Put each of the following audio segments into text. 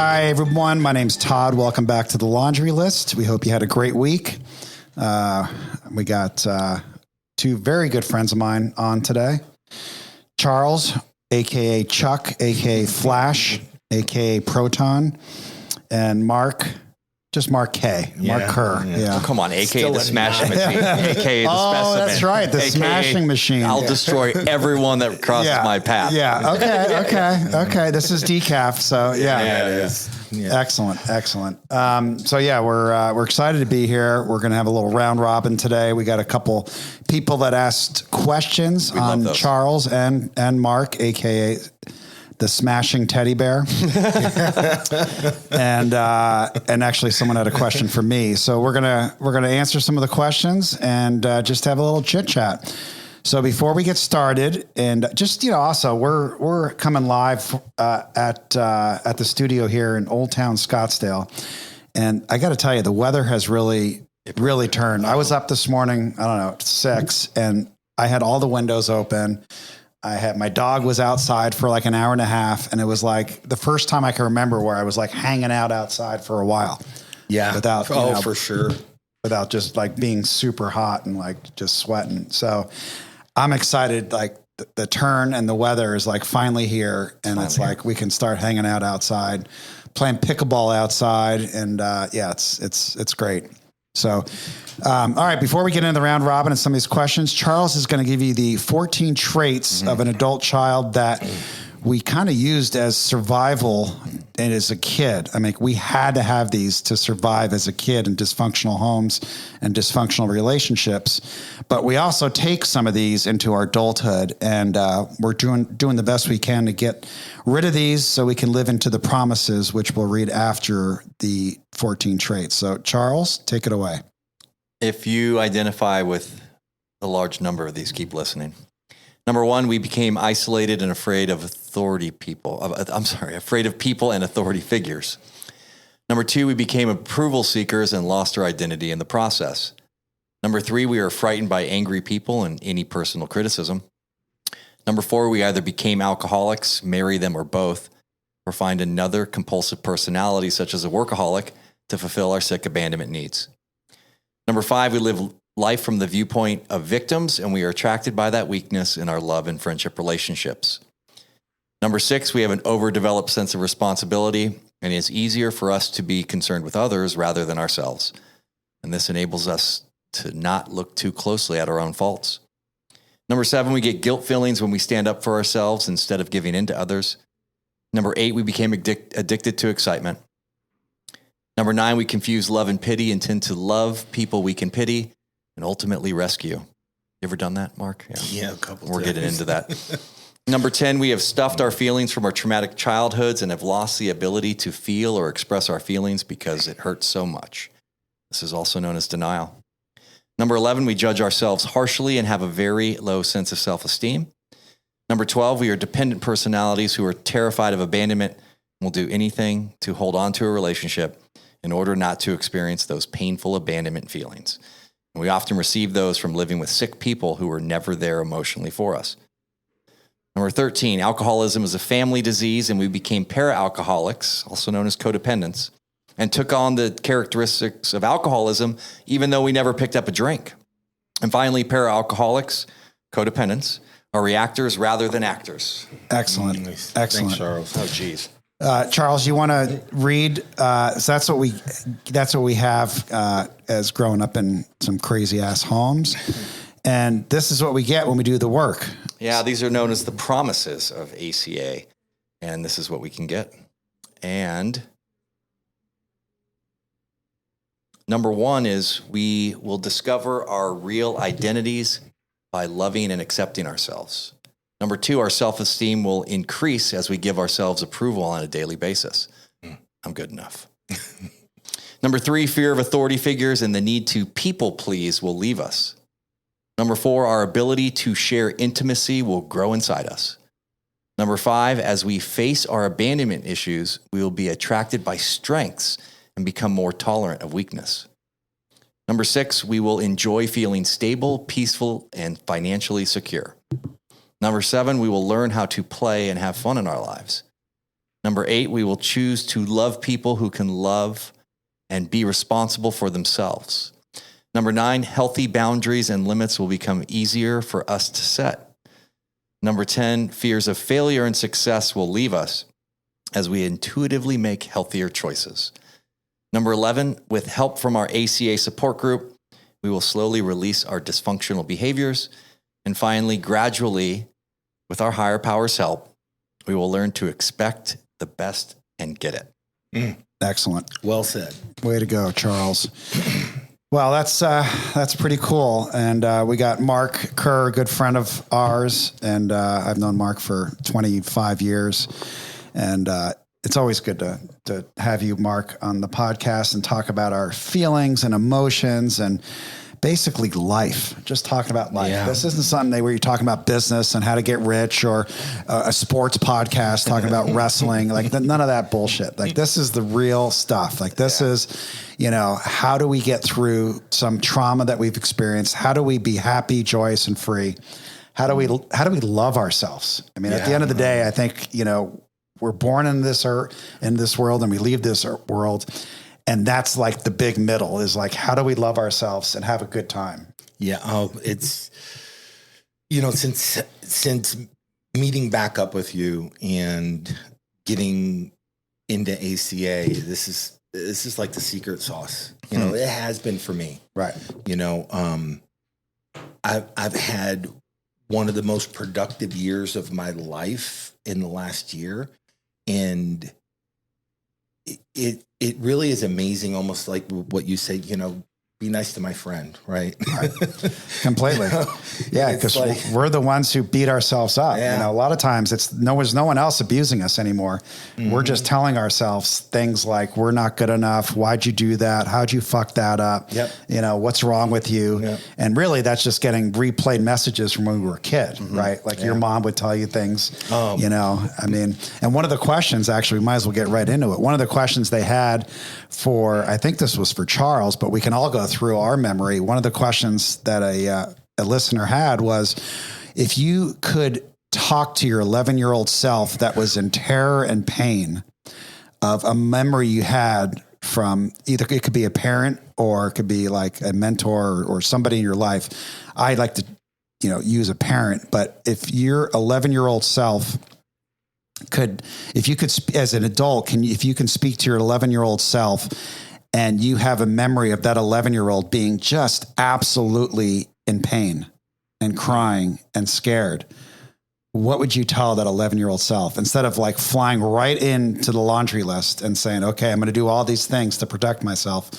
Hi, everyone. My name's Todd. Welcome back to the Laundry List. We hope you had a great week. We got two very good friends of mine on today. Charles, a.k.a. Chuck, a.k.a. Flash, a.k.a. Proton, and Mark, just Mark K. Mark Kerr. Yeah. Oh, come on, a.k.a. the Smashing Machine, a.k.a. the Specimen. Oh, that's right, the AKA, Smashing Machine. I'll destroy everyone that crosses my path. Yeah, okay. This is decaf, so yeah. It is. Yeah. Excellent. We're excited to be here. We're going to have a little round robin today. We got a couple people that asked questions on Charles and Mark, aka the Smashing Teddy Bear, and actually someone had a question for me. So we're gonna answer some of the questions and just have a little chit chat. So before we get started, and just, also we're coming live at the studio here in Old Town Scottsdale, and I got to tell you, the weather has really turned. I was up this morning, I don't know, 6, and I had all the windows open. My dog was outside for like an hour and a half, and it was like the first time I can remember where I was like hanging out outside for a while. Yeah, for sure, without just like being super hot and like just sweating. So I'm excited, like the turn and the weather is like finally here, and it's like we can start hanging out outside, playing pickleball outside, and it's great. So, all right, before we get into the round robin and some of these questions, Charles is going to give you the 14 traits of an adult child that we kind of used as survival and as a kid. I mean, we had to have these to survive as a kid in dysfunctional homes and dysfunctional relationships. But we also take some of these into our adulthood, and we're doing the best we can to get rid of these so we can live into the promises, which we'll read after the 14 traits. So, Charles, take it away. If you identify with a large number of these, keep listening. Number 1, we became isolated and afraid of people and authority figures. Number 2, we became approval seekers and lost our identity in the process. Number 3, we are frightened by angry people and any personal criticism. Number 4, we either became alcoholics, marry them or both, or find another compulsive personality such as a workaholic to fulfill our sick abandonment needs. Number 5, we live life from the viewpoint of victims, and we are attracted by that weakness in our love and friendship relationships. Number 6, we have an overdeveloped sense of responsibility, and it's easier for us to be concerned with others rather than ourselves. And this enables us to not look too closely at our own faults. Number 7, we get guilt feelings when we stand up for ourselves instead of giving in to others. Number 8, we became addicted to excitement. Number 9, we confuse love and pity and tend to love people we can pity and ultimately rescue. You ever done that, Mark? Yeah, a couple times. We're getting into that. Number 10, we have stuffed our feelings from our traumatic childhoods and have lost the ability to feel or express our feelings because it hurts so much. This is also known as denial. Number 11, we judge ourselves harshly and have a very low sense of self-esteem. Number 12, we are dependent personalities who are terrified of abandonment and will do anything to hold on to a relationship in order not to experience those painful abandonment feelings. And we often receive those from living with sick people who were never there emotionally for us. Number 13, alcoholism is a family disease, and we became para-alcoholics, also known as codependents, and took on the characteristics of alcoholism, even though we never picked up a drink. And finally, para-alcoholics, codependents, are reactors rather than actors. Excellent. Thanks, Charles. Oh, geez. Charles, you want to read? So that's what we have as growing up in some crazy ass homes, and this is what we get when we do the work. Yeah, these are known as the promises of ACA, and this is what we can get. And number 1 is we will discover our real identities by loving and accepting ourselves. Number 2, our self-esteem will increase as we give ourselves approval on a daily basis. I'm good enough. Number 3, fear of authority figures and the need to people please will leave us. Number 4, our ability to share intimacy will grow inside us. Number 5, as we face our abandonment issues, we will be attracted by strengths and become more tolerant of weakness. Number 6, we will enjoy feeling stable, peaceful, and financially secure. Number 7, we will learn how to play and have fun in our lives. Number 8, we will choose to love people who can love and be responsible for themselves. Number 9, healthy boundaries and limits will become easier for us to set. Number 10, fears of failure and success will leave us as we intuitively make healthier choices. Number 11, with help from our ACA support group, we will slowly release our dysfunctional behaviors. And finally, gradually, with our higher power's help, we will learn to expect the best and get it. Excellent. Well said. Way to go, Charles. Well, that's pretty cool. And we got Mark Kerr, a good friend of ours. And I've known Mark for 25 years. And it's always good to have you, Mark, on the podcast and talk about our feelings and emotions and basically life, just talking about life. Yeah. This isn't something where you're talking about business and how to get rich or a sports podcast talking about wrestling, like none of that bullshit. Like this is the real stuff. Like this is, how do we get through some trauma that we've experienced? How do we be happy, joyous, and free? How do we love ourselves? I mean, at the end of the day, I think, we're born in this world and we leave this world. And that's like the big middle is like, how do we love ourselves and have a good time? Yeah. It's, since meeting back up with you and getting into ACA, this is like the secret sauce. It has been for me. Right. I've had one of the most productive years of my life in the last year. And it really is amazing, almost like what you say, be nice to my friend, right? Completely. Yeah, because we're the ones who beat ourselves up. A lot of times there's no one else abusing us anymore. Mm-hmm. We're just telling ourselves things like, we're not good enough. Why'd you do that? How'd you fuck that up? Yep. What's wrong with you? Yep. And really that's just getting replayed messages from when we were a kid, mm-hmm. right? Like your mom would tell you things, and one of the questions, actually, we might as well get right into it. One of the questions they had I think this was for Charles, but we can all go through our memory. One of the questions that a listener had was, if you could talk to your 11-year-old self that was in terror and pain of a memory you had from either, it could be a parent or it could be like a mentor or somebody in your life. I like to, use a parent, but if your 11-year-old self if you could, as an adult, if you can speak to your 11-year-old self and you have a memory of that 11-year-old being just absolutely in pain and crying and scared, what would you tell that 11-year-old self instead of like flying right into the laundry list and saying, okay, I'm going to do all these things to protect myself?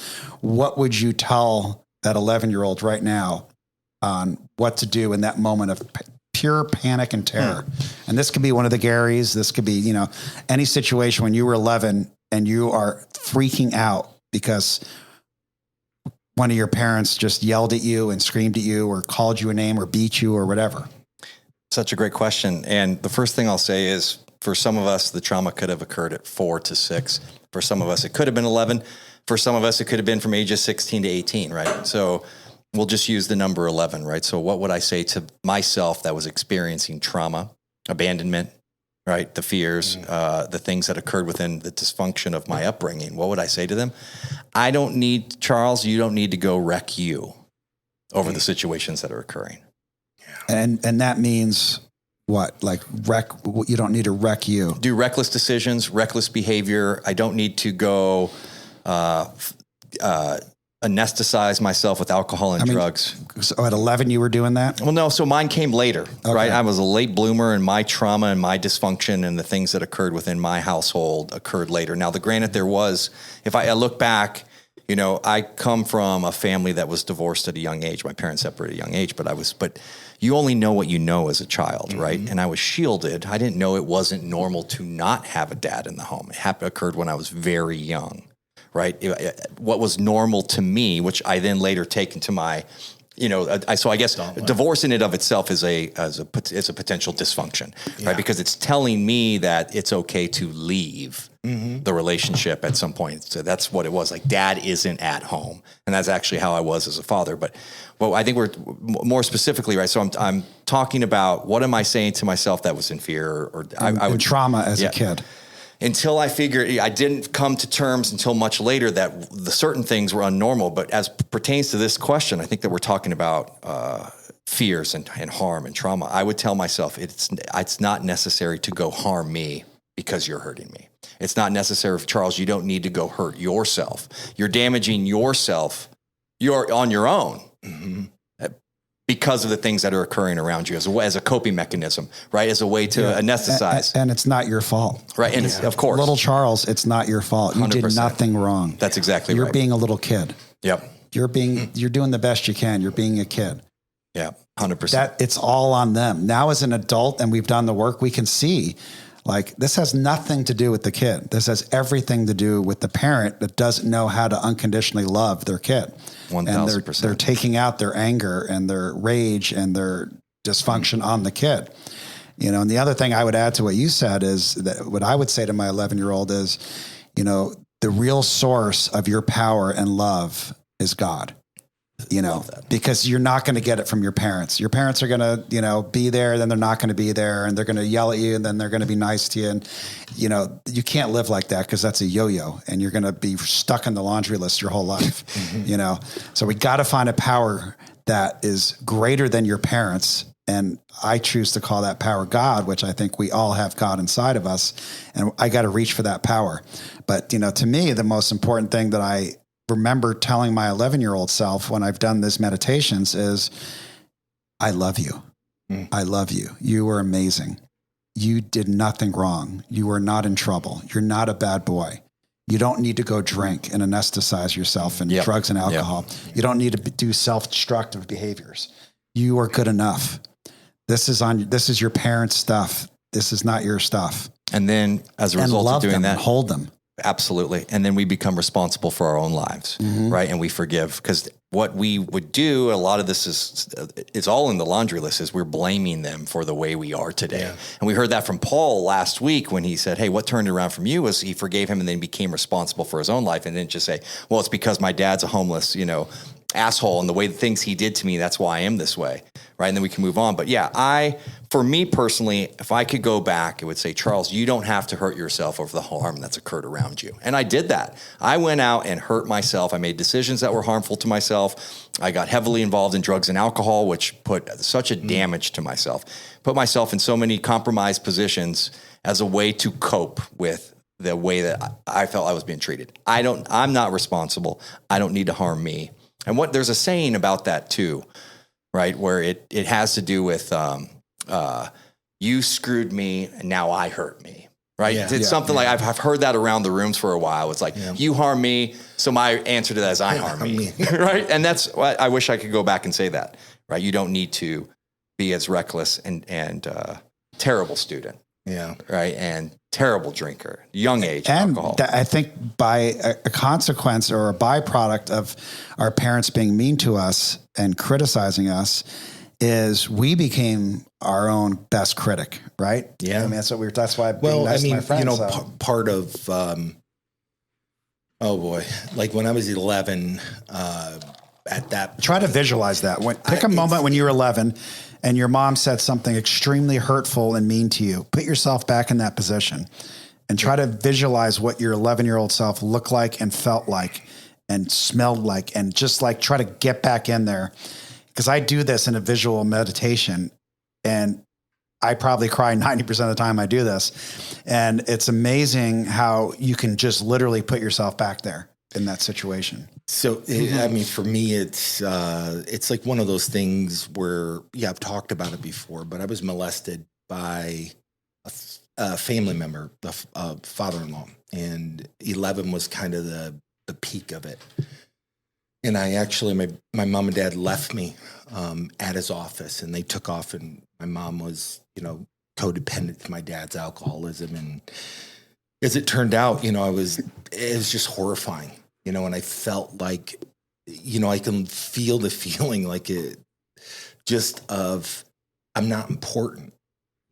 What would you tell that 11-year-old right now on what to do in that moment of pure panic and terror? And this could be one of the Garys. This could be, any situation when you were 11 and you are freaking out because one of your parents just yelled at you and screamed at you or called you a name or beat you or whatever. Such a great question. And the first thing I'll say is, for some of us, the trauma could have occurred at 4 to 6. For some of us, it could have been 11. For some of us, it could have been from ages 16 to 18, right? So we'll just use the number 11, right? So what would I say to myself that was experiencing trauma, abandonment, right? The fears, the things that occurred within the dysfunction of my upbringing. What would I say to them? Charles, you don't need to go wreck you over the situations that are occurring. And that means what? Like you don't need to wreck you. Do reckless decisions, reckless behavior. I don't need to go anesthetize myself with alcohol and drugs. So at 11, you were doing that? Well, no. So mine came later, right? I was a late bloomer, and my trauma and my dysfunction and the things that occurred within my household occurred later. Now, granted, if I look back, I come from a family that was divorced at a young age. My parents separated at a young age, but you only know what you know as a child, mm-hmm. right? And I was shielded. I didn't know it wasn't normal to not have a dad in the home. It occurred when I was very young. Right. What was normal to me, which I then later take into my, so I guess divorce in and of itself is a potential dysfunction, right? Because it's telling me that it's okay to leave the relationship at some point. So that's what it was. Like, dad isn't at home. And that's actually how I was as a father. But I think we're more specifically, right? So I'm talking about, what am I saying to myself that was in fear or I would trauma as a kid. until I didn't come to terms until much later that the certain things were unnormal. But as pertains to this question, I think that we're talking about fears and harm and trauma. I would tell myself it's not necessary to go harm me because you're hurting me. It's not necessary, Charles. You don't need to go hurt yourself. You're damaging yourself. You're on your own. Mm-hmm. Because of the things that are occurring around you as a coping mechanism, right? As a way to anesthetize. And it's not your fault. Right. And it's, of course. Little Charles, it's not your fault. You 100%. Did nothing wrong. That's exactly You're right. being a little kid. Yep. You're doing the best you can. You're being a kid. Yeah. 100%. It's all on them. Now as an adult and we've done the work, we can see like this has nothing to do with the kid. This has everything to do with the parent that doesn't know how to unconditionally love their kid. 1,000%. And they're taking out their anger and their rage and their dysfunction on the kid. And the other thing I would add to what you said is that what I would say to my 11-year-old is, the real source of your power and love is God. Because you're not going to get it from your parents. Your parents are going to, be there, then they're not going to be there, and they're going to yell at you, and then they're going to be nice to you. And, you can't live like that because that's a yo-yo, and you're going to be stuck in the laundry list your whole life, So we got to find a power that is greater than your parents. And I choose to call that power God, which I think we all have God inside of us. And I got to reach for that power. But, to me, the most important thing that I remember telling my 11-year-old self when I've done these meditations is, I love you. I love you. You were amazing. You did nothing wrong. You were not in trouble. You're not a bad boy. You don't need to go drink and anesthetize yourself in drugs and alcohol. You don't need to do self-destructive behaviors. You are good enough. This is your parents' stuff. This is not your stuff. And then as a result of doing that, hold them. Absolutely. And then we become responsible for our own lives, right? And we forgive, because what we would do, a lot of this it's all in the laundry list, is we're blaming them for the way we are today. Yeah. And we heard that from Paul last week when he said, hey, what turned it around from you was he forgave him and then became responsible for his own life, and didn't just say, well, it's because my dad's a homeless, asshole, and the way the things he did to me, that's why I am this way. Right. And then we can move on. But yeah, for me personally, if I could go back, I would say, Charles, you don't have to hurt yourself over the harm that's occurred around you. And I did that. I went out and hurt myself. I made decisions that were harmful to myself. I got heavily involved in drugs and alcohol, which put such a damage to myself, put myself in so many compromised positions as a way to cope with the way that I felt I was being treated. I'm not responsible. I don't need to harm me. And there's a saying about that too, right? Where it has to do with, you screwed me and now I hurt me, right? Yeah, it's something like, I've heard that around the rooms for a while. It's like, you harm me, so my answer to that is I harm me, right? And that's what I wish I could go back and say that, right? You don't need to be as reckless and terrible student. Yeah. Right. And terrible drinker, young age and alcohol. I think by a consequence or a byproduct of our parents being mean to us and criticizing us is we became our own best critic, right? Yeah. I mean, that's why being nice to my friends, part of, like when I was 11, at that, try to visualize that. Pick a moment when you were 11 and your mom said something extremely hurtful and mean to you. Put yourself back in that position and try to visualize what your 11-year-old self looked like and felt like and smelled like, and just like try to get back in there. Because I do this in a visual meditation, and I probably cry 90% of the time I do this. And it's amazing how you can just literally put yourself back there in that situation. So, I mean, for me, it's like one of those things where, I've talked about it before, but I was molested by a family member, a father-in-law, and 11 was kind of the peak of it. And I actually, my mom and dad left me at his office, and they took off, and my mom was, codependent to my dad's alcoholism. And as it turned out, it was just horrifying. And I felt like, I can feel the feeling like it just of, I'm not important,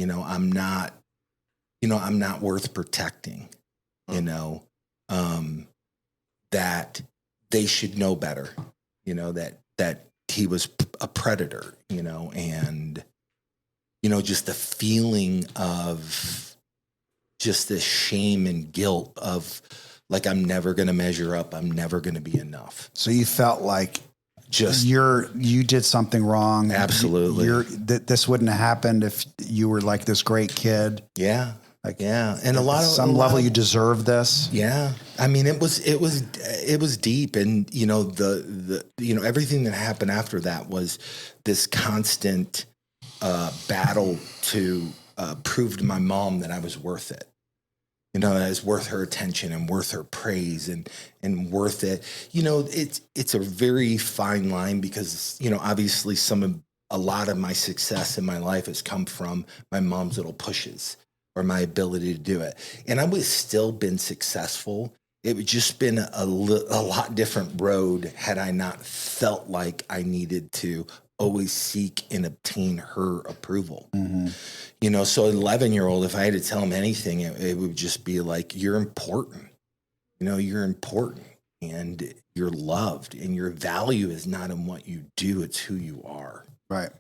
I'm not worth protecting, that they should know better, that he was a predator, and, just the feeling of just this shame and guilt of like, I'm never going to measure up. I'm never going to be enough. So you felt like Just you did something wrong. absolutely. This wouldn't have happened if you were like this great kid. Yeah. Like, yeah. And at some level you deserve this. Yeah. I mean, it was deep. And, you know, everything that happened after that was this constant battle to prove to my mom that I was worth it. You know, that I was worth her attention and worth her praise and worth it. You know, it's a very fine line because, you know, obviously a lot of my success in my life has come from my mom's little pushes or my ability to do it. And I would have still been successful. It would just been a lot different road had I not felt like I needed to always seek and obtain her approval. Mm-hmm. You know, so 11-year-old, if I had to tell him anything, it would just be like, you're important. You know, you're important and you're loved and your value is not in what you do. It's who you are. Right.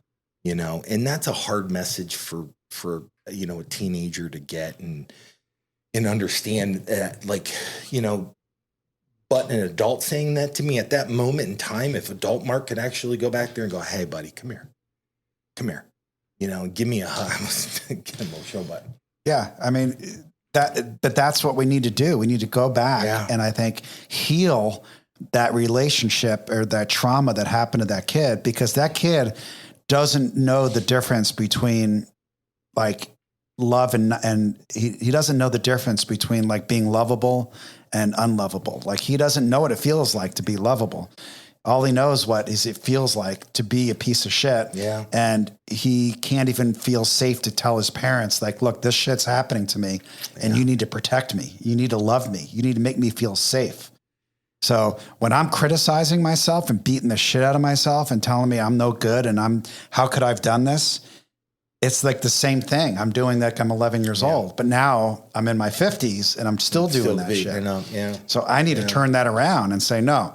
You know, and that's a hard message for, you know, a teenager to get and understand that, like, you know, but an adult saying that to me at that moment in time, if adult Mark could actually go back there and go, hey, buddy, come here, you know, give me a hug. I was get emotional, but yeah, I mean, but that's what we need to do. We need to go back and I think heal that relationship or that trauma that happened to that kid, because that kid doesn't know the difference between like love and he doesn't know the difference between like being lovable and unlovable. Like he doesn't know what it feels like to be lovable. All he knows it feels like to be a piece of shit. Yeah. And he can't even feel safe to tell his parents, like, look, this shit's happening to me and you need to protect me. You need to love me. You need to make me feel safe. So when I'm criticizing myself and beating the shit out of myself and telling me I'm no good and how could I have done this? It's like the same thing. I'm doing that. I'm 11 years old, but now I'm in my 50s and I'm still doing that shit. I know. Yeah. So I need to turn that around and say, no,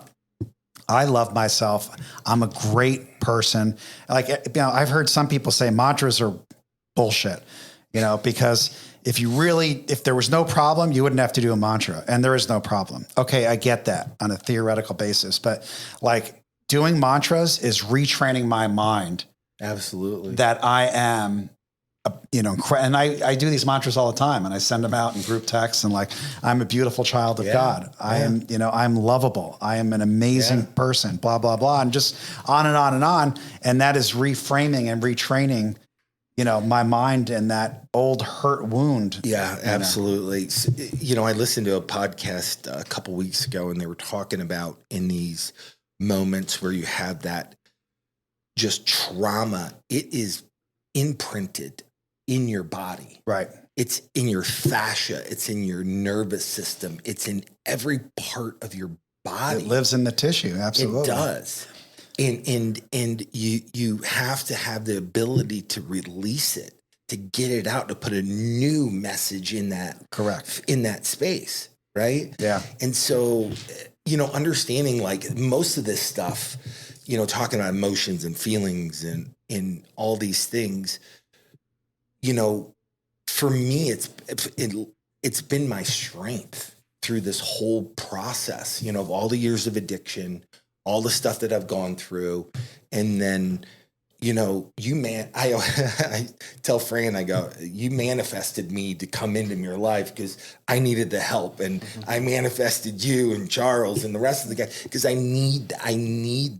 I love myself. I'm a great person. Like, you know, I've heard some people say mantras are bullshit, you know, because if there was no problem, you wouldn't have to do a mantra, and there is no problem. Okay. I get that on a theoretical basis, but like doing mantras is retraining my mind. Absolutely. That I am, you know, and I do these mantras all the time and I send them out in group texts and like, I'm a beautiful child of God. I am, you know, I'm lovable. I am an amazing person, blah, blah, blah. And just on and on and on. And that is reframing and retraining, you know, my mind and that old hurt wound. Yeah, absolutely. You know, I listened to a podcast a couple weeks ago and they were talking about in these moments where you have that just trauma, it is imprinted in your body. Right. It's in your fascia. It's in your nervous system. It's in every part of your body. It lives in the tissue. Absolutely. It does. And you have to have the ability to release it, to get it out, to put a new message in that. Correct. In that space. Right. Yeah. And so, you know, understanding like most of this stuff, you know, talking about emotions and feelings and in all these things, you know, for me, it's been my strength through this whole process, you know, of all the years of addiction, all the stuff that I've gone through. And then, you know, I tell Fran, I go, you manifested me to come into your life because I needed the help. And I manifested you and Charles and the rest of the guys because I need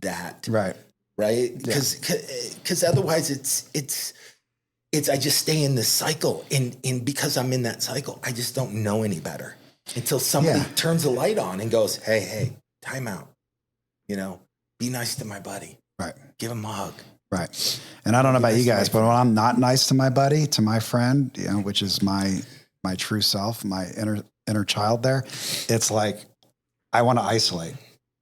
that. Right. Right. Because otherwise it's I just stay in this cycle. And because I'm in that cycle, I just don't know any better until somebody turns the light on and goes, hey, time out. You know, be nice to my buddy. Right. Give him a hug. Right. And I don't know about you guys, but when I'm not nice to my buddy, to my friend, you know, which is my true self, my inner child there, it's like, I want to isolate.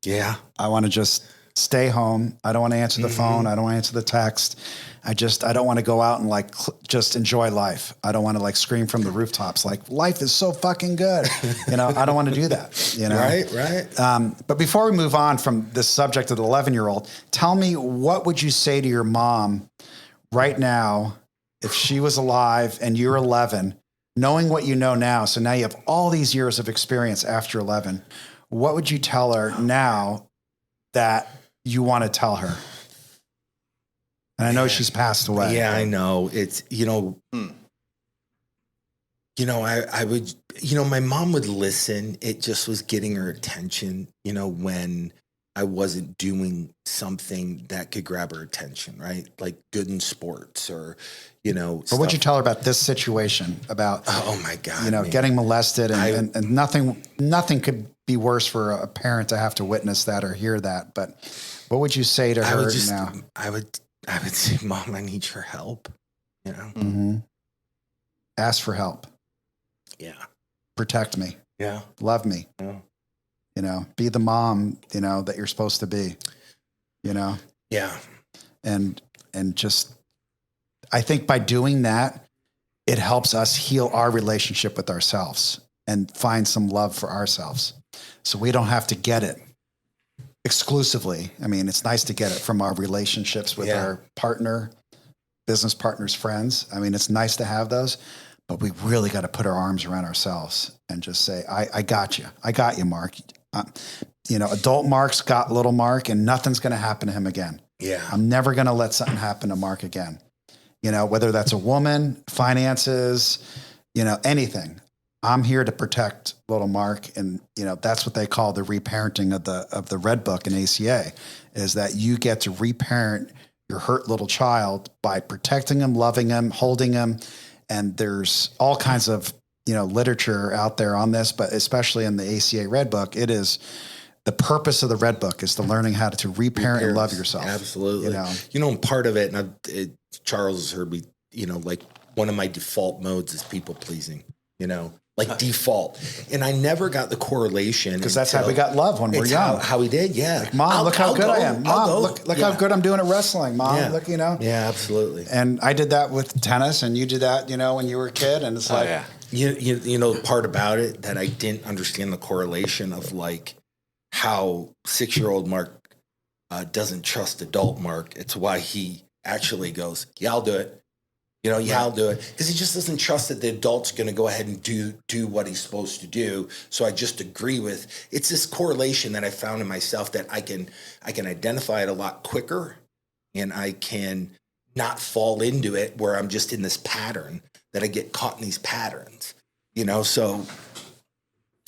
Yeah. I want to just stay home. I don't want to answer the phone. I don't want to answer the text. I don't want to go out and like just enjoy life. I don't want to like scream from the rooftops like life is so fucking good. You know, I don't want to do that. You know, right. But before we move on from this subject of the 11-year-old, tell me, what would you say to your mom right now if she was alive and you're 11? knowing what you know now, so now you have all these years of experience after 11, what would you tell her now that you want to tell her? And I know she's passed away. Yeah, I know. It's, I would, my mom would listen. It just was getting her attention, when I wasn't doing something that could grab her attention, right? Like good in sports or, Or what'd you tell her about this situation about, oh my God, man. getting molested and nothing could be worse for a parent to have to witness that or hear that. But what would you say to her now? I would say, Mom, I need your help, Mm-hmm. Ask for help. Yeah. Protect me. Yeah. Love me. Yeah. Be the mom, that you're supposed to be, Yeah. and just, I think by doing that, it helps us heal our relationship with ourselves and find some love for ourselves. So we don't have to get it exclusively. I mean, it's nice to get it from our relationships with our partner, business partners, friends. I mean, it's nice to have those, but we really got to put our arms around ourselves and just say, I got you. I got you, Mark. Adult Mark's got little Mark and nothing's going to happen to him again. Yeah. I'm never going to let something happen to Mark again. Whether that's a woman, finances, anything. I'm here to protect little Mark. And, that's what they call the reparenting of the Red Book in ACA, is that you get to reparent your hurt little child by protecting him, loving him, holding him. And there's all kinds of, literature out there on this, but especially in the ACA Red Book, it is the purpose of the Red Book is to learning how to reparent and love yourself. Absolutely. And part of it, and Charles has heard me, like one of my default modes is people pleasing, default. And I never got the correlation. Because that's how we got love when we're young. How we did, yeah. Like, Mom, look how good I am. Mom, look how good I'm doing at wrestling. Mom, look, Yeah, absolutely. And I did that with tennis, and you did that, when you were a kid. And it's the part about it that I didn't understand the correlation of like how 6-year-old Mark doesn't trust adult Mark. It's why he actually goes, yeah, I'll do it. I'll do it. Because he just doesn't trust that the adult's going to go ahead and do what he's supposed to do. So I just agree with, it's this correlation that I found in myself that I can identify it a lot quicker, and I can not fall into it where I'm just in this pattern, that I get caught in these patterns, so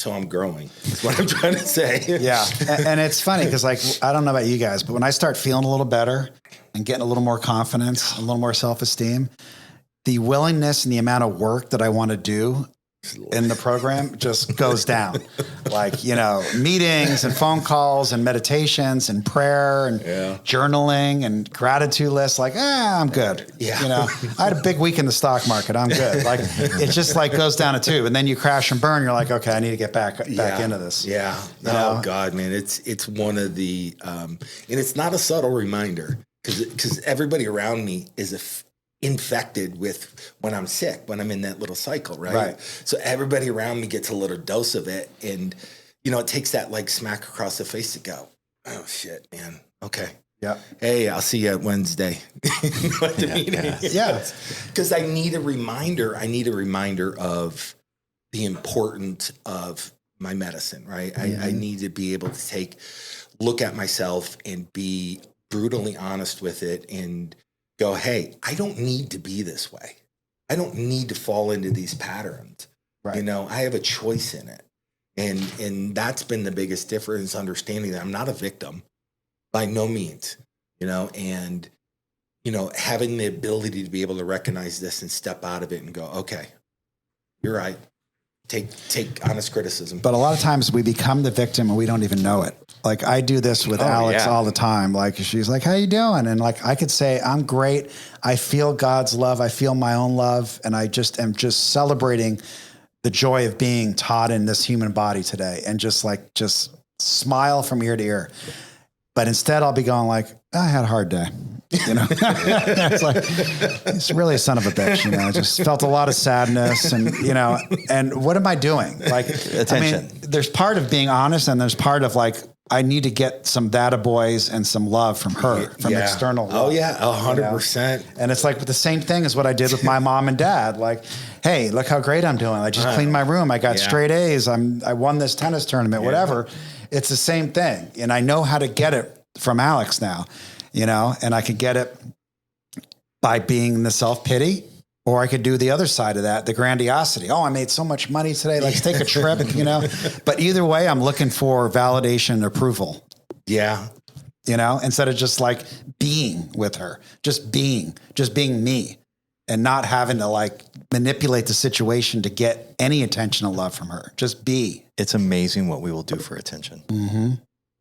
I'm growing. That's what I'm trying to say. Yeah. And it's funny because, I don't know about you guys, but when I start feeling a little better and getting a little more confidence, a little more self-esteem, the willingness and the amount of work that I want to do in the program just goes down. Meetings and phone calls and meditations and prayer and journaling and gratitude lists. I'm good. Yeah. I had a big week in the stock market. I'm good. It just goes down a tube, and then you crash and burn. You're like, okay, I need to get back into this. Yeah. Oh God, man. It's one of the, and it's not a subtle reminder because everybody around me is infected with when I'm sick, when I'm in that little cycle, right? So everybody around me gets a little dose of it. And, it takes that smack across the face to go, oh shit, man. Okay. Yeah. Hey, I'll see you at Wednesday. At the meeting. Yeah. Because I need a reminder. I need a reminder of the importance of my medicine, right? Mm-hmm. I need to be able to look at myself and be brutally honest with it and go, hey, I don't need to be this way. I don't need to fall into these patterns. Right. I have a choice in it. And that's been the biggest difference, understanding that I'm not a victim by no means, and, having the ability to be able to recognize this and step out of it and go, okay, you're right. Take honest criticism. But a lot of times we become the victim and we don't even know it. I do this with Alex all the time. She's like, how you doing? And I could say, I'm great. I feel God's love. I feel my own love. And I just am just celebrating the joy of being taught in this human body today. And just smile from ear to ear. But instead I'll be going I had a hard day. It's really a son of a bitch, just felt a lot of sadness and what am I doing? Attention. there's part of being honest and there's part of I need to get some data boys and some love from her, from external love. Oh yeah, 100%. And it's like the same thing as what I did with my mom and dad. Like, hey, look how great I'm doing. I just cleaned my room. I got straight A's. I won this tennis tournament, whatever. It's the same thing. And I know how to get it from Alex now, and I can get it by being the self-pity, or I could do the other side of that, the grandiosity. Oh, I made so much money today. Let's take a trip, But either way, I'm looking for validation and approval. Yeah. Instead of just like being with her, just being me and not having to like manipulate the situation to get any attention or love from her. Just be. It's amazing what we will do for attention. Mm-hmm.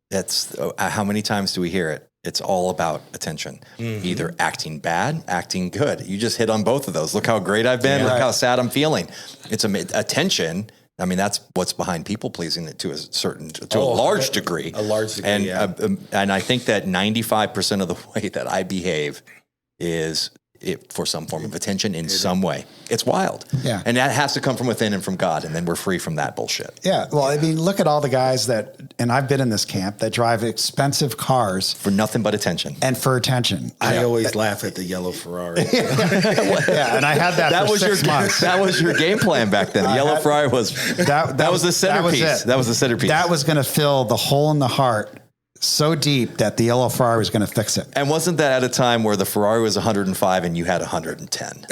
That's how many times do we hear it? It's all about attention, either acting bad, acting good. You just hit on both of those. Look how great I've been. Look how sad I'm feeling. It's attention. I mean, that's what's behind people pleasing to a large degree. A large degree, and I think that 95% of the way that I behave is for some form of attention in some way. It's wild. Yeah. And that has to come from within and from God, and then we're free from that bullshit. Yeah. Well, I mean, look at all the guys and I've been in this camp, that drive expensive cars. For nothing but attention. And for attention. I always laugh at the yellow Ferrari. Yeah, and I had that for 6 months. That was your game plan back then. The yellow Ferrari was, that was the centerpiece. That was the centerpiece. That was going to fill the hole in the heart so deep that the yellow Ferrari was going to fix it. And wasn't that at a time where the Ferrari was 105 and you had 110?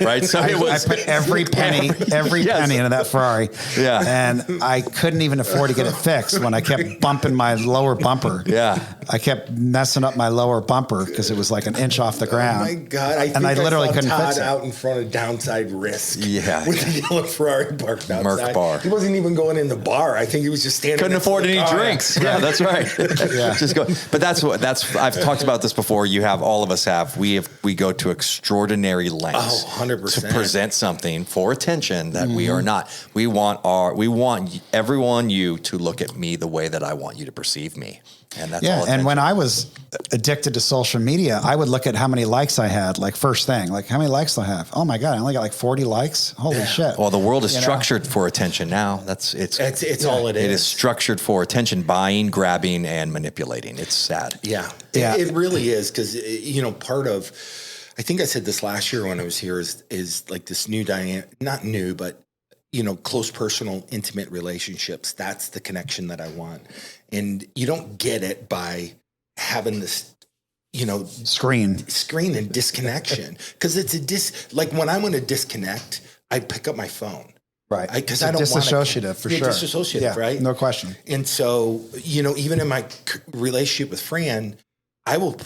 Right? So I put every penny into that Ferrari. Yeah. And I couldn't even afford to get it fixed when I kept bumping my lower bumper. Yeah. I kept messing up my lower bumper because it was like an inch off the ground. Oh my God. I literally couldn't Todd fix it. out in front of Downside Risk. Yeah. With the yellow Ferrari parked outside. Merc bar. He wasn't even going in the bar. I think he was just standing. Couldn't afford any drinks. Yeah, that's right. Yeah. Just go. But I've talked about this before. All of us have. We go to extraordinary lengths 100%. to present something for attention that we are not. We want everyone you to look at me the way that I want you to perceive me. And that's all. And when I was addicted to social media, I would look at how many likes I had, like first thing, like how many likes do I have? Oh my God, I only got like 40 likes. Holy shit. Well, the world is structured for attention now. It's all it is. It is structured for attention, buying, grabbing, and manipulating. It's sad. Yeah. It really is. Cause part of, I think I said this last year when I was here is like this new dynamic, not new, but close, personal, intimate relationships. That's the connection that I want. And you don't get it by having this, screen and disconnection. Cause it's like when I want to disconnect, I pick up my phone. Right. Because I don't want to. Disassociative for sure. Disassociative, right? No question. And so, even in my relationship with Fran, I'll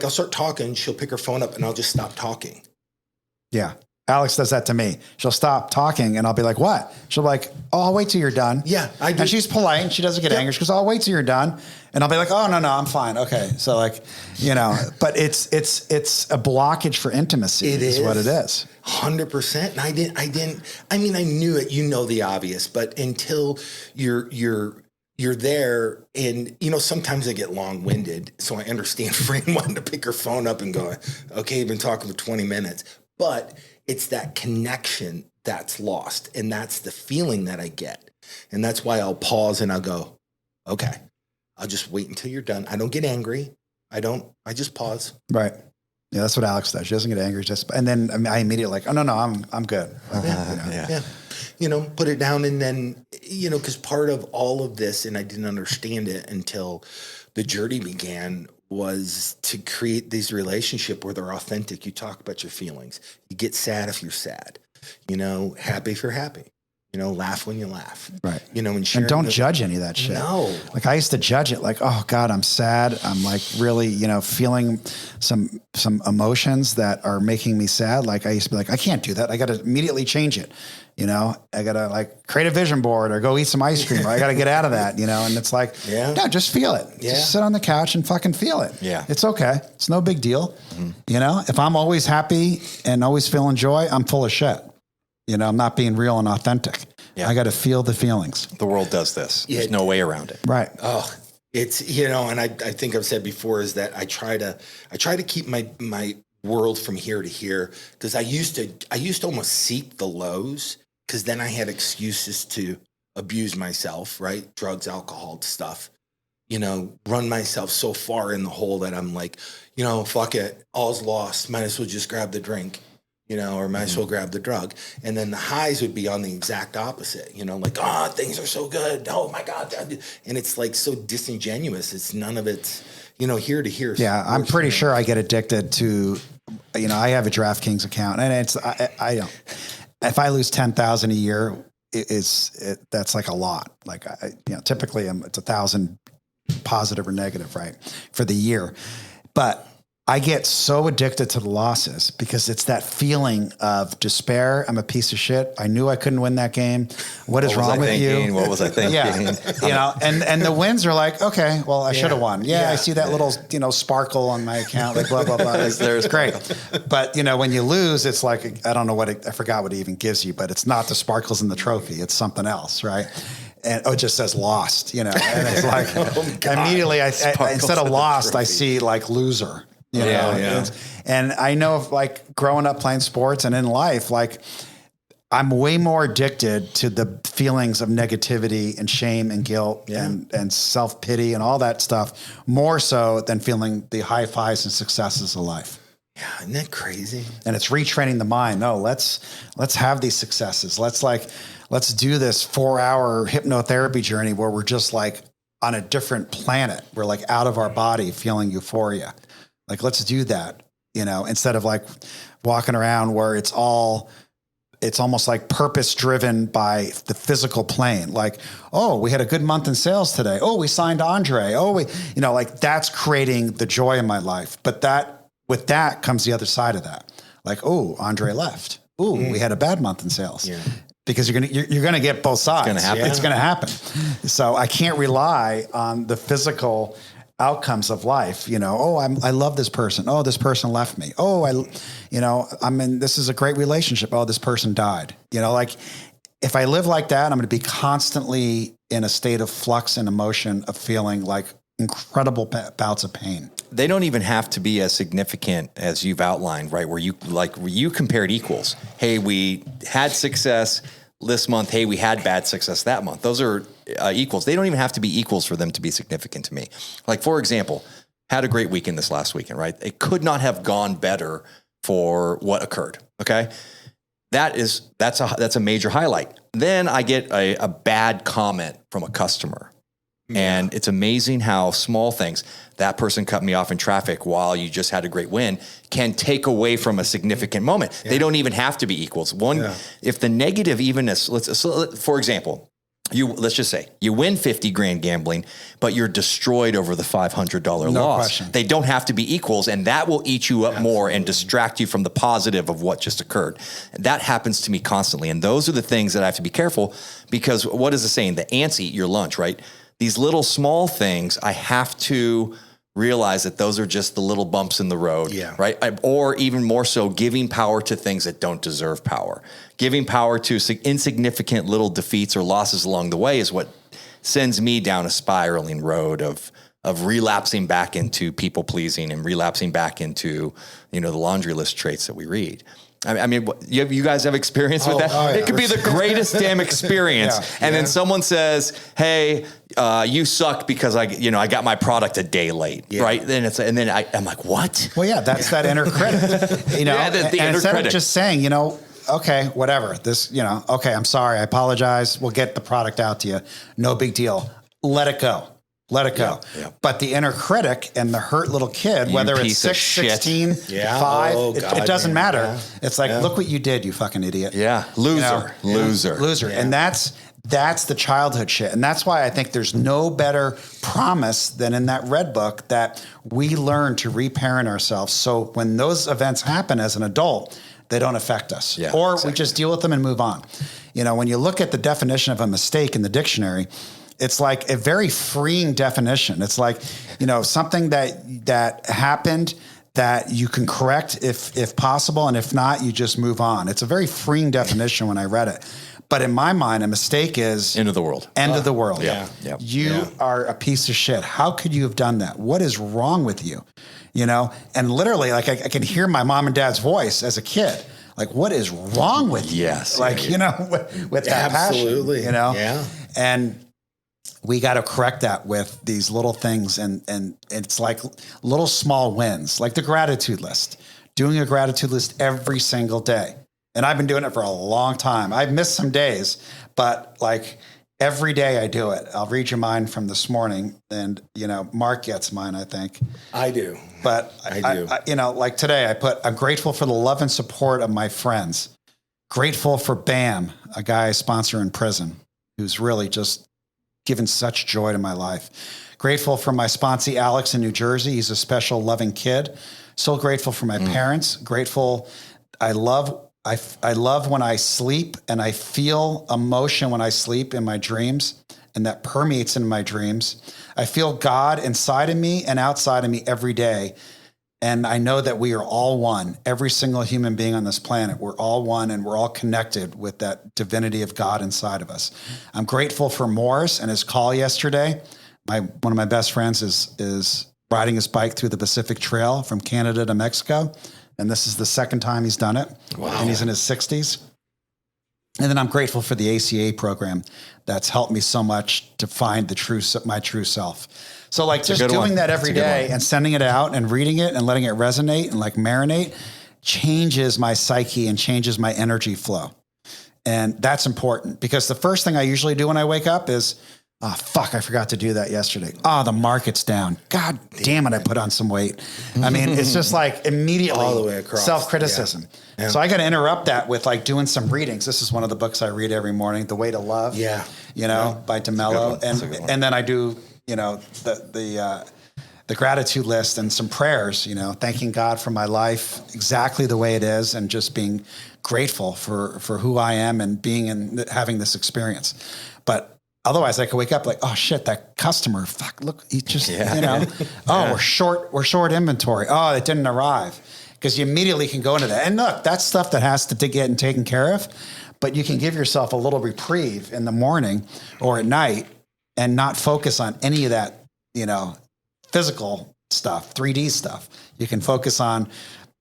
start talking, she'll pick her phone up and I'll just stop talking. Yeah. Alex does that to me. She'll stop talking and I'll be like, what? She'll be like, oh, I'll wait till you're done. Yeah, I do. And she's polite and she doesn't get angry. She goes, I'll wait till you're done. And I'll be like, oh, no, I'm fine. Okay. So but it's a blockage for intimacy. It is what it is. 100%. And I knew it, the obvious, but until you're there and, sometimes I get long winded. So I understand Fran wanting to pick her phone up and go, okay, you've been talking for 20 minutes, but it's that connection that's lost. And that's the feeling that I get. And that's why I'll pause and I'll go, okay, I'll just wait until you're done. I don't get angry. I just pause. Right. Yeah. That's what Alex does. She doesn't get angry. And then I immediately I'm good. Yeah. Put it down. And then, cause part of all of this, and I didn't understand it until the journey began, was to create these relationships where they're authentic. You talk about your feelings. You get sad if you're sad, happy if you're happy, laugh when you laugh, right. And don't judge any of that shit. No. Like I used to judge it like, oh God, I'm sad. I'm like really, feeling some emotions that are making me sad. Like I used to be like, I can't do that. I got to immediately change it. I got to create a vision board or go eat some ice cream or I got to get out of that, and it's like, no, just feel it. Yeah. Just sit on the couch and fucking feel it. Yeah. It's okay. It's no big deal. Mm-hmm. If I'm always happy and always feeling joy, I'm full of shit. I'm not being real and authentic. Yeah. I got to feel the feelings. The world does this. There's no way around it. Right. Oh, it's, and I think I've said before is that I try to keep my world from here to here. Cause I used to almost seek the lows. Cause then I had excuses to abuse myself, right? Drugs, alcohol, stuff. run myself so far in the hole that I'm like, fuck it, all's lost. Might as well just grab the drink, or might as well grab the drug. And then the highs would be on the exact opposite, like, things are so good. Oh my God. And it's like so disingenuous. It's none of it's, here to here. Yeah. I'm pretty sure I get addicted to, I have a DraftKings account, and I don't, if I lose 10,000 a year, that's like a lot. Like, typically it's 1,000 positive or negative, right, for the year. But I get so addicted to the losses because it's that feeling of despair. I'm a piece of shit. I knew I couldn't win that game. What is wrong with you? What was I thinking? Yeah. And the wins are like, okay, well, I should have won. Yeah, I see that little, sparkle on my account, like blah, blah, blah. There's great. But, when you lose, it's like, I don't know I forgot what it even gives you, but it's not the sparkles in the trophy. It's something else, right? And it just says lost, and it's like, immediately I instead of lost, I see like loser. And I know of like growing up playing sports and in life, like I'm way more addicted to the feelings of negativity and shame and guilt and self-pity and all that stuff, more so than feeling the high fives and successes of life. Yeah. Isn't that crazy? And it's retraining the mind. No, let's have these successes. Let's do this 4-hour hypnotherapy journey where we're just like on a different planet. We're like out of our body feeling euphoria. Like, let's do that, instead of like walking around where it's almost like purpose driven by the physical plane. Like, oh, we had a good month in sales today. Oh, we signed Andre. Oh, like that's creating the joy in my life. But with that comes the other side of that. Like, oh, Andre left. Oh, we had a bad month in sales. Yeah. Because you're gonna get both sides. It's gonna happen. So I can't rely on the physical outcomes of life, I love this person. Oh, this person left me. Oh, this is a great relationship. Oh, this person died. Like if I live like that, I'm going to be constantly in a state of flux and emotion of feeling like incredible bouts of pain. They don't even have to be as significant as you've outlined, right? Where you compared equals. Hey, we had success this month. Hey, we had bad success that month. Those are equals. They don't even have to be equals for them to be significant to me. Like, for example, had a great weekend this last weekend, right? It could not have gone better for what occurred. Okay. That's a major highlight. Then I get a bad comment from a customer. And it's amazing how small things, that person cut me off in traffic while you just had a great win, can take away from a significant moment. Yeah. They don't even have to be equals. If the negative evenness, for example, let's just say you win 50 grand gambling, but you're destroyed over the $500 loss. Question. They don't have to be equals, and that will eat you up more and distract you from the positive of what just occurred. That happens to me constantly. And those are the things that I have to be careful, because what is the saying? The ants eat your lunch, right? These little small things, I have to realize that those are just the little bumps in the road, right? Or even more so, giving power to things that don't deserve power. Giving power to insignificant little defeats or losses along the way is what sends me down a spiraling road of relapsing back into people pleasing and relapsing back into, the laundry list traits that we read. I mean, you guys have experience with that? Oh, yeah. It could be the greatest damn experience. Then someone says, hey, you suck because I got my product a day late, right? Then I'm like, what? Well, yeah, that's that inner critic, the inner instead critic. Of just saying, okay, whatever, this, okay, I'm sorry, I apologize. We'll get the product out to you. No big deal. Let it go. Let it go. Yeah. But the inner critic and the hurt little kid, whether it's 6, 16, 5, it doesn't matter. Yeah. It's like, look what you did, you fucking idiot. Yeah. Loser. Yeah. And that's the childhood shit. And that's why I think there's no better promise than in that red book that we learn to reparent ourselves. So when those events happen as an adult, they don't affect us. Yeah, or we just deal with them and move on. When you look at the definition of a mistake in the dictionary, it's like a very freeing definition. It's like, something that happened that you can correct if possible. And if not, you just move on. It's a very freeing definition when I read it. But in my mind, a mistake is end of the world. End of the world. Yeah. You are a piece of shit. How could you have done that? What is wrong with you? And literally, like I can hear my mom and dad's voice as a kid. Like, what is wrong with you? Yes. Like, with that absolutely. passion, Yeah. And we got to correct that with these little things. And it's like little small wins, like the gratitude list, doing a gratitude list every single day. And I've been doing it for a long time. I've missed some days, but like every day I do it. I'll read you mine from this morning, and Mark gets mine, I think. I do. But I do. Like today I'm grateful for the love and support of my friends. Grateful for Bam, a guy I sponsor in prison, who's really just given such joy to my life. Grateful for my sponsee, Alex, in New Jersey. He's a special, loving kid. So grateful for my parents. Grateful. I love when I sleep and I feel emotion when I sleep in my dreams, and that permeates in my dreams. I feel God inside of me and outside of me every day. And I know that we are all one. Every single human being on this planet, we're all one, and we're all connected with that divinity of God inside of us. I'm grateful for Morris and his call yesterday. One of my best friends is riding his bike through the Pacific Trail from Canada to Mexico. And this is the second time he's done it. Wow. And he's in his 60s. And then I'm grateful for the ACA program that's helped me so much to find my true self. So like just doing that every day and sending it out and reading it and letting it resonate and like marinate changes my psyche and changes my energy flow. And that's important, because the first thing I usually do when I wake up is, oh, fuck, I forgot to do that yesterday. Oh, the market's down. God damn it, I put on some weight. I mean, it's just like immediately all the way across. Self-criticism. Yeah. Yeah. So I got to interrupt that with like doing some readings. This is one of the books I read every morning, The Way to Love. Yeah. By DeMello. And then I do, the gratitude list and some prayers, thanking God for my life exactly the way it is, and just being grateful for who I am and having this experience. But otherwise, I could wake up like, oh shit, that customer, fuck, look, he just, we're short inventory. Oh, it didn't arrive. Because you immediately can go into that. And look, that's stuff that has to get taken care of, but you can give yourself a little reprieve in the morning or at night and not focus on any of that, physical stuff, 3D stuff. You can focus on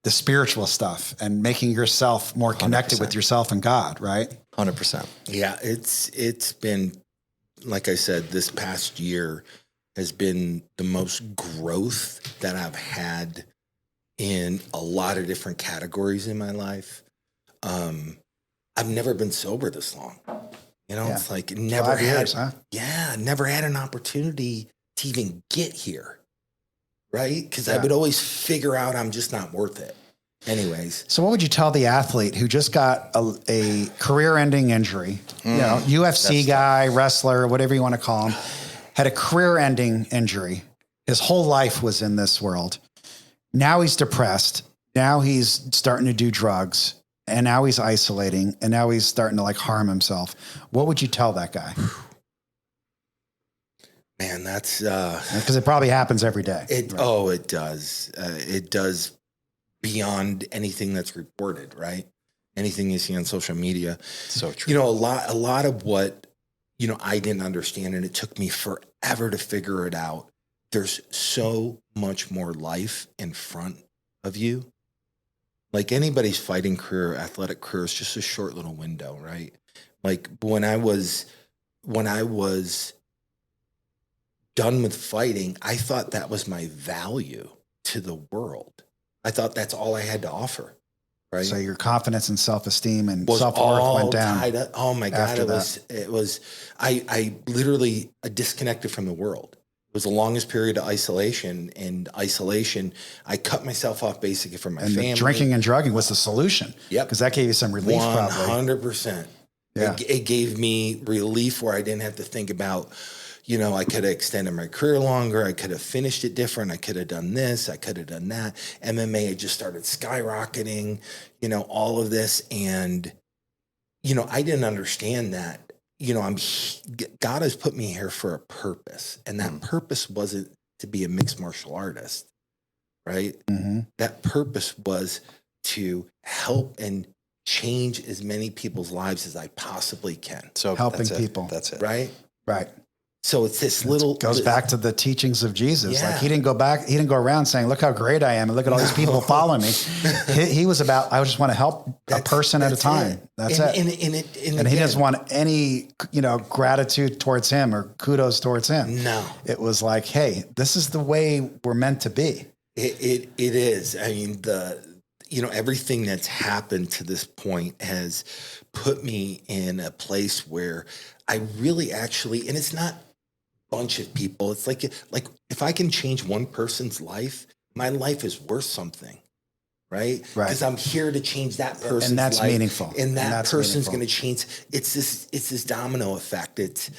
the spiritual stuff and making yourself more connected 100%. With yourself and God, right? 100%. Yeah, it's been, like I said, this past year has been the most growth that I've had in a lot of different categories in my life. I've never been sober this long. It's like never 5 years, huh? Yeah, never had an opportunity to even get here, right? Because I would always figure out I'm just not worth it. Anyways. So what would you tell the athlete who just got a career-ending injury, UFC guy, wrestler, whatever you want to call him, had a career-ending injury. His whole life was in this world. Now he's depressed. Now he's starting to do drugs, and now he's isolating, and now he's starting to like harm himself. What would you tell that guy? Man, that's because it probably happens every day. Right? Oh, it does. It does beyond anything that's reported, right? Anything you see on social media. So true. A lot of what, I didn't understand, and it took me forever to figure it out. There's so much more life in front of you. Like anybody's fighting career, athletic career is just a short little window, right? Like when I was done with fighting, I thought that was my value to the world. I thought that's all I had to offer, right? So your confidence and self-esteem and self-worth went down. Oh my God, it was. I literally disconnected from the world. It was the longest period of isolation, I cut myself off basically from my family. Drinking and drugging was the solution. Yep. Because that gave you some relief, 100%. Yeah. It gave me relief where I didn't have to think about, I could have extended my career longer. I could have finished it different. I could have done this. I could have done that. MMA had just started skyrocketing, all of this. And, I didn't understand that. God has put me here for a purpose, and that purpose wasn't to be a mixed martial artist, right? Mm-hmm. That purpose was to help and change as many people's lives as I possibly can. So helping people. That's it. Right? Right. So it's this little goes back to the teachings of Jesus. Yeah. Like he didn't go around saying, look how great I am. And look at all these people following me. He was about, I just want to help a person at a time. That's it. And he doesn't want any, gratitude towards him or kudos towards him. No, it was like, hey, this is the way we're meant to be. It is. I mean, everything that's happened to this point has put me in a place where I really actually, and it's not a bunch of people. It's like if I can change one person's life, my life is worth something, right? Because I'm here to change that person's and that's life, meaningful. And that person's going to change. It's this domino effect. It's,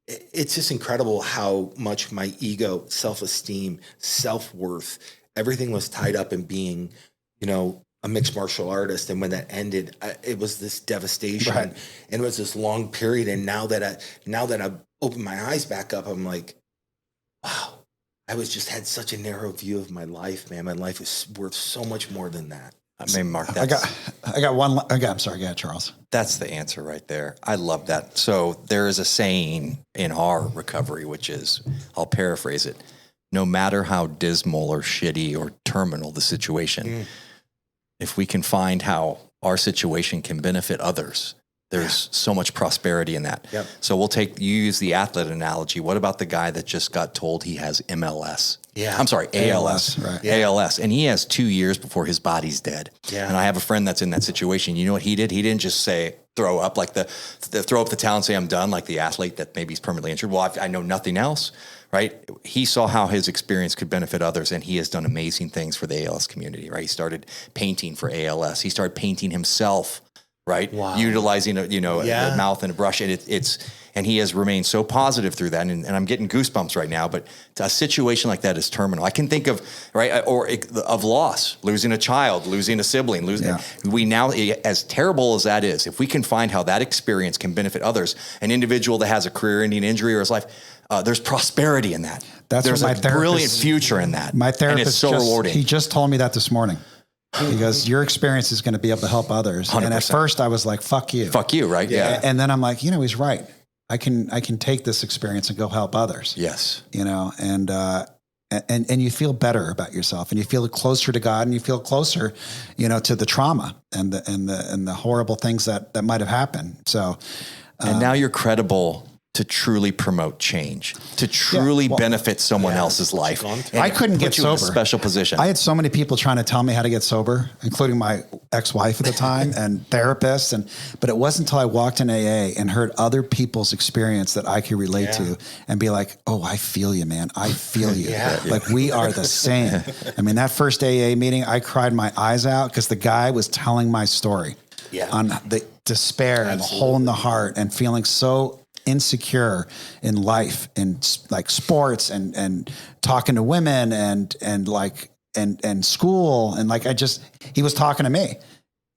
it's just incredible how much my ego, self-esteem, self-worth, everything was tied up in being, a mixed martial artist. And when that ended, it was this devastation, and it was this long period. And now that I've opened my eyes back up, I'm like, wow, I had such a narrow view of my life, man. My life is worth so much more than that. I mean, Mark, I got one. I'm sorry. Go ahead, Charles. That's the answer right there. I love that. So there is a saying in our recovery, which is, I'll paraphrase it, no matter how dismal or shitty or terminal the situation, if we can find how our situation can benefit others, there's so much prosperity in that. Yep. So you use the athlete analogy. What about the guy that just got told he has MLS? Yeah. I'm sorry, ALS. Right. Yeah. ALS. And he has 2 years before his body's dead. Yeah. And I have a friend that's in that situation. You know what he did? He didn't just say, throw up the towel and say, I'm done, like the athlete that maybe is permanently injured. Well, I know nothing else, right? He saw how his experience could benefit others, and he has done amazing things for the ALS community, right? He started painting for ALS. He started painting himself, right? Wow. Utilizing a mouth and a brush, and and he has remained so positive through that. And I'm getting goosebumps right now. But a situation like that is terminal. I can think of of loss, losing a child, losing a sibling, We now, as terrible as that is, if we can find how that experience can benefit others, an individual that has a career-ending injury or his life, there's prosperity in that. There's a brilliant future in that. My therapist, and it's so rewarding. He just told me that this morning. He goes, your experience is going to be able to help others. 100%. And at first I was like, fuck you. Fuck you, right? Yeah. And then I'm like, he's right. I can take this experience and go help others. Yes. And you feel better about yourself, and you feel closer to God, and you feel closer, to the trauma and the horrible things that might have happened. So, and now you're credible to truly promote change, to truly benefit someone else's life. I couldn't get sober. In a special position. I had so many people trying to tell me how to get sober, including my ex-wife at the time and therapists. But it wasn't until I walked in AA and heard other people's experience that I could relate to and be like, oh, I feel you, man. I feel you. Like we are the same. I mean, that first AA meeting, I cried my eyes out because the guy was telling my story on the despair and the hole in the heart and feeling so insecure in life, in like sports and talking to women and school. And he was talking to me.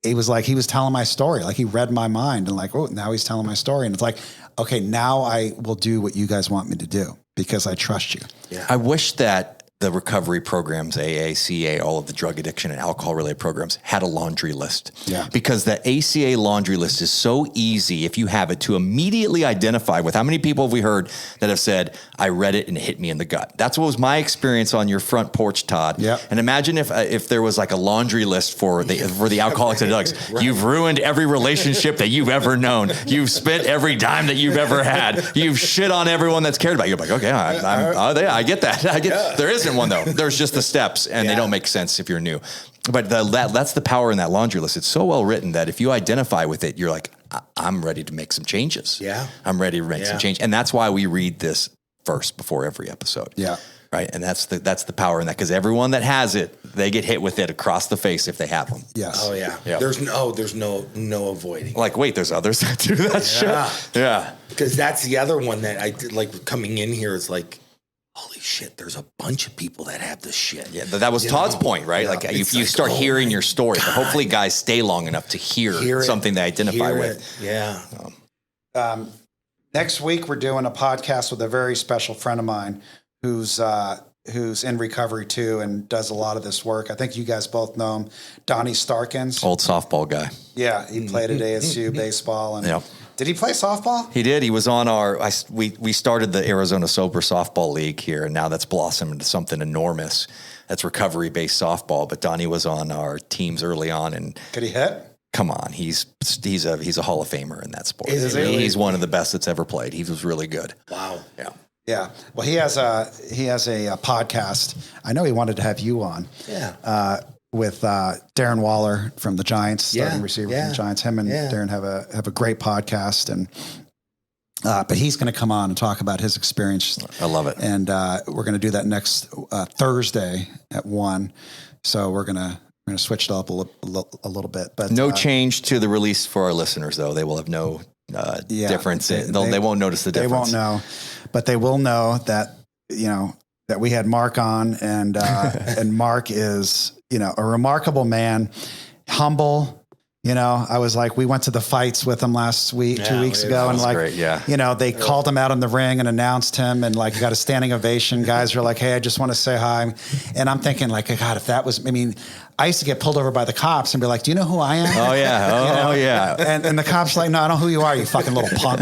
It was like, he was telling my story. Like he read my mind and like, oh, now he's telling my story. And it's like, okay, now I will do what you guys want me to do because I trust you. Yeah. I wish that the recovery programs, AA, CA, all of the drug addiction and alcohol related programs had a laundry list. Yeah. Because the ACA laundry list is so easy if you have it to immediately identify with. How many people have we heard that have said, I read it and it hit me in the gut? That's what was my experience on your front porch, Todd. Yeah. And imagine if there was like a laundry list for the alcoholics and drugs. Right. You've ruined every relationship that you've ever known. You've spent every dime that you've ever had. You've shit on everyone that's cared about you. You're like, okay, I get that. There isn't one though. There's just the steps, and they don't make sense if you're new. But that's the power in that laundry list. It's so well written that if you identify with it, you're like, I'm ready to make some changes. Yeah, I'm ready to make some change, and that's why we read this first before every episode. Yeah, right. And that's the power in that, because everyone that has it, they get hit with it across the face if they have them. Yes. Oh yeah. Yep. There's no avoiding. Like, wait, there's others that do that shit. Yeah. Because that's the other one that I did. Like coming in here is like, holy shit, there's a bunch of people that have this shit. Yeah, that was Todd's point, right? Yeah. Like you start hearing your story, but hopefully guys stay long enough to hear something they identify with. Yeah. Next week, we're doing a podcast with a very special friend of mine who's in recovery too and does a lot of this work. I think you guys both know him, Donnie Starkins. Old softball guy. Yeah, he played at ASU baseball and Did he play softball? He did. He was on we started the Arizona Sober Softball League here, and now that's blossomed into something enormous. That's recovery-based softball. But Donnie was on our teams early on, and could he hit? Come on, he's a Hall of Famer in that sport. Is he really? He's one of the best that's ever played. He was really good. Wow. Yeah. Yeah. Well, he has a podcast. I know he wanted to have you on. Yeah. With Darren Waller from the Giants, starting receiver from the Giants. Him and Darren have a great podcast, and but he's going to come on and talk about his experience. I love it. And we're going to do that next Thursday at 1. So we're going to switch it up a little bit. But no change to the release for our listeners, though. They will have no difference. They won't notice the difference. They won't know, but they will know that that we had Mark on, and and Mark is a remarkable man, humble. I was like, we went to the fights with him last week, 2 weeks ago, and like, great, they called him out in the ring and announced him, and like got a standing ovation. Guys were like, "Hey, I just want to say hi," and I'm thinking like, God, if that was, I used to get pulled over by the cops and be like, "Do you know who I am?" Oh yeah, yeah. And the cops are like, "No, I don't know who you are, you fucking little punk."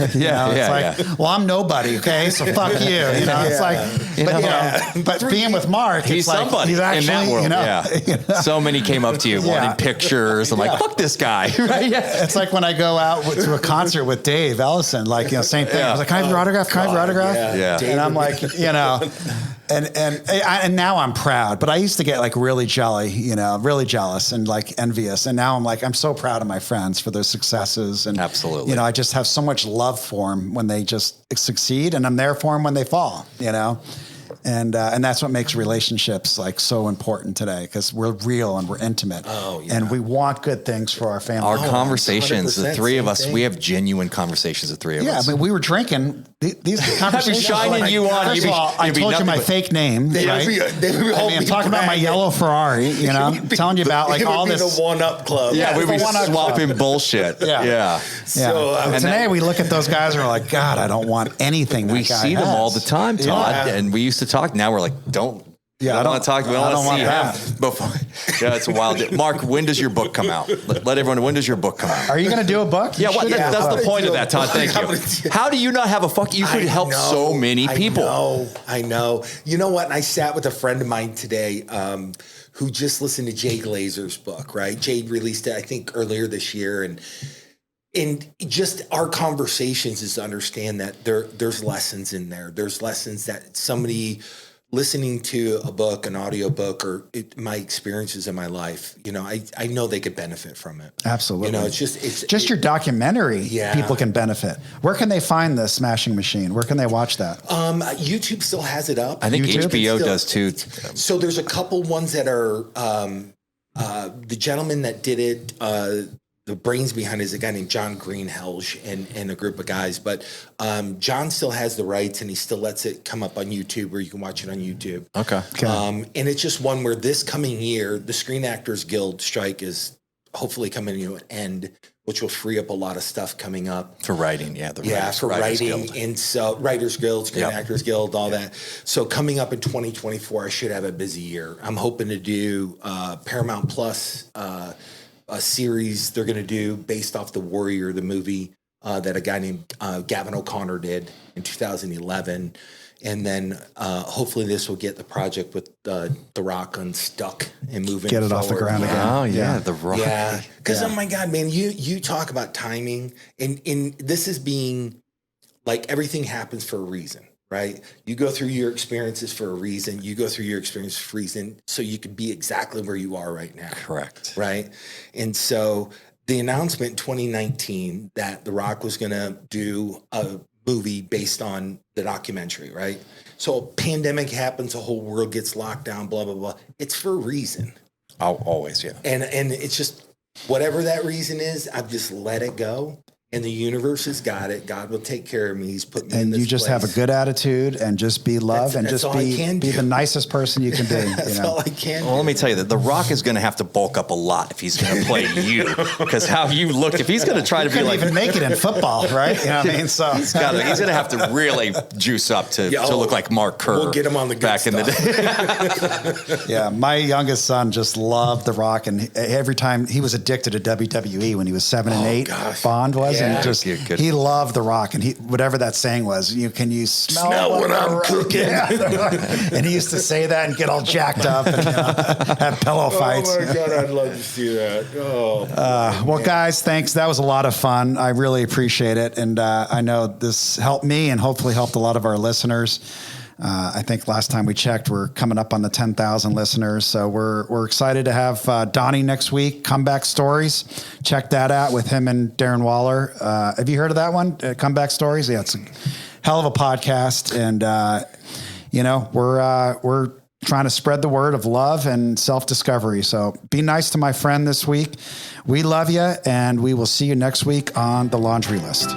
Well, I'm nobody. Okay, so fuck you. It's like, but being with Mark, he's like, somebody he's actually, in that world. So many came up to you wanting pictures. I'm like, fuck this guy. Right? It's like when I go out to a concert with Dave Ellison, like same thing. I was like, "Can I have your autograph? Can I have your autograph?" Yeah. And I'm like, And now I'm proud, but I used to get like really really jealous and like envious. And now I'm like, I'm so proud of my friends for their successes. And absolutely, I just have so much love for them when they just succeed, and I'm there for them when they fall, And that's what makes relationships like so important today, because we're real and we're intimate. And we want good things for our family. Our conversations, the three of us, we have genuine conversations, the three of us. Yeah, we were drinking. These conversations. shining you on. First of all, I told you my fake name. I'm talking about my yellow Ferrari. I'm telling you about like all this. The one-up club. Yeah, we'd be swapping bullshit. Yeah. So today we look at those guys and we're like, God, I don't want anything. We see them all the time, Todd, and we used to talk. Now we're like, I don't want to talk. We don't want to see him. Before. Yeah, it's a wild. Mark, when does your book come out? Let everyone. When does your book come out? Are you going to do a book? Yeah, that's the point of that, Todd. Thank you. How do you not have a fuck? You could help so many people. I know. You know what? And I sat with a friend of mine today who just listened to Jay Glazer's book. Right? Jay released it, I think, earlier this year, and just our conversations is to understand that there's lessons in there. There's lessons that somebody listening to a book, an audio book, or my experiences in my life, I know they could benefit from it. Absolutely. It's just your documentary. Yeah. People can benefit. Where can they find the Smashing Machine? Where can they watch that? YouTube still has it up. I think YouTube? HBO does too. So there's a couple ones that are, the gentleman that did it, the brains behind it is a guy named John Greenhelge and a group of guys. But John still has the rights, and he still lets it come up on YouTube, where you can watch it on YouTube. Okay. And it's just one where this coming year, the Screen Actors Guild strike is hopefully coming to an end, which will free up a lot of stuff coming up. For writing, for writing. Guild. And so Writers Guild, Screen Actors Guild, all that. So coming up in 2024, I should have a busy year. I'm hoping to do Paramount Plus, a series they're going to do based off The Warrior, the movie that a guy named Gavin O'Connor did in 2011. And then hopefully this will get the project with The Rock unstuck and moving Get it forward. off the ground again. Oh, yeah, The Rock. Yeah, because oh my God, man, you talk about timing, and this is being like everything happens for a reason. Right? You go through your experiences for a reason. You go through your experience for a reason, so you could be exactly where you are right now. Correct. Right? And so the announcement in 2019 that The Rock was going to do a movie based on the documentary, right? So a pandemic happens, the whole world gets locked down, blah, blah, blah. It's for a reason. Always, yeah. And it's just, whatever that reason is, I've just let it go. And the universe has got it. God will take care of me. He's put me in this place. And you just have a good attitude and just be love and just be the nicest person you can be. That's all I can do. Well, let me tell you that The Rock is going to have to bulk up a lot if he's going to play you. Because how you look, if he's going to try to be like... even make it in football, right? You know what I mean? So he's going to have to really juice up to look like Mark Kerr. We'll get him on the good back stuff. in the day. Yeah, my youngest son just loved The Rock. And every time he was addicted to WWE when he was 7 and 8. Gosh. Bond was. was, and just Good. he loved The Rock, and whatever that saying was, can you smell what I'm cooking? Yeah. And he used to say that and get all jacked up and have pillow fights. Oh my God, I'd love to see that. Well, guys, thanks. That was a lot of fun. I really appreciate it, and I know this helped me and hopefully helped a lot of our listeners. I think last time we checked, we're coming up on the 10,000 listeners. So we're excited to have Donnie next week. Comeback Stories. Check that out with him and Darren Waller. Have you heard of that one? Comeback Stories? Yeah, it's a hell of a podcast. And, we're trying to spread the word of love and self-discovery. So be nice to my friend this week. We love you, and we will see you next week on The Laundry List.